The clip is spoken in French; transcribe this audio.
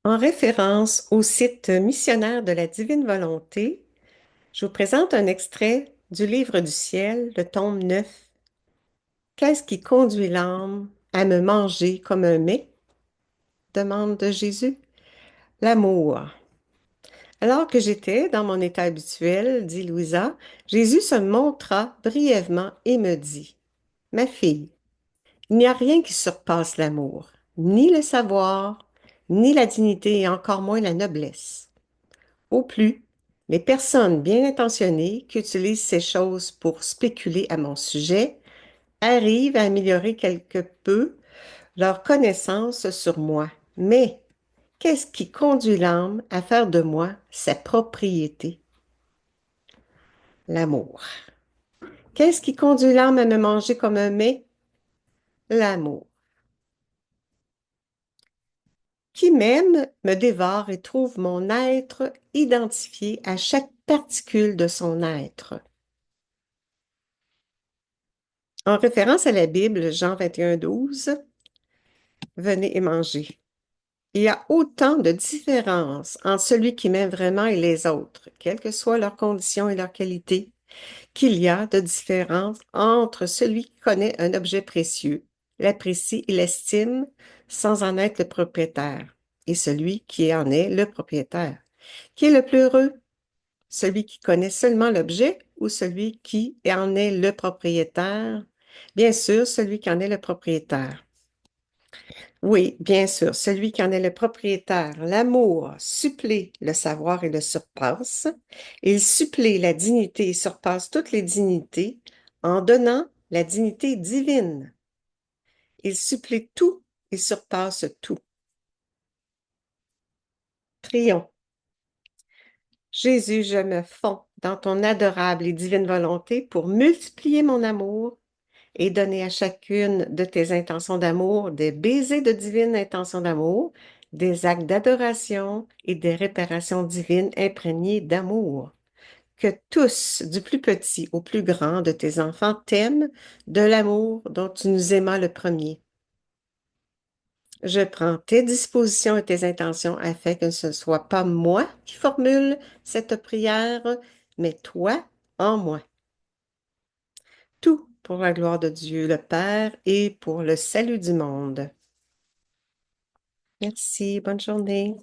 En référence au site missionnaire de la Divine Volonté, je vous présente un extrait du Livre du ciel, le tome 9. Qu'est-ce qui conduit l'âme à me manger comme un mets? Demande Jésus. L'amour. Alors que j'étais dans mon état habituel, dit Louisa, Jésus se montra brièvement et me dit, Ma fille, il n'y a rien qui surpasse l'amour, ni le savoir, ni la dignité et encore moins la noblesse. Au plus, les personnes bien intentionnées qui utilisent ces choses pour spéculer à mon sujet arrivent à améliorer quelque peu leur connaissance sur moi. Mais qu'est-ce qui conduit l'âme à faire de moi sa propriété? L'amour. Qu'est-ce qui conduit l'âme à me manger comme un mets? L'amour. Qui m'aime me dévore et trouve mon être identifié à chaque particule de son être. En référence à la Bible, Jean 21, 12, venez et mangez. Il y a autant de différences entre celui qui m'aime vraiment et les autres, quelles que soient leurs conditions et leurs qualités, qu'il y a de différences entre celui qui connaît un objet précieux, l'apprécie et l'estime sans en être le propriétaire, et celui qui en est le propriétaire. Qui est le plus heureux? Celui qui connaît seulement l'objet ou celui qui en est le propriétaire? Bien sûr, celui qui en est le propriétaire. Oui, bien sûr, celui qui en est le propriétaire. L'amour supplée le savoir et le surpasse. Il supplée la dignité et surpasse toutes les dignités en donnant la dignité divine. Il supplée tout et surpasse tout. Prions. Jésus, je me fonds dans ton adorable et divine volonté pour multiplier mon amour et donner à chacune de tes intentions d'amour des baisers de divine intention d'amour, des actes d'adoration et des réparations divines imprégnées d'amour. Que tous, du plus petit au plus grand de tes enfants, t'aiment de l'amour dont tu nous aimas le premier. Je prends tes dispositions et tes intentions afin que ce ne soit pas moi qui formule cette prière, mais toi en moi. Tout pour la gloire de Dieu le Père et pour le salut du monde. Merci, bonne journée.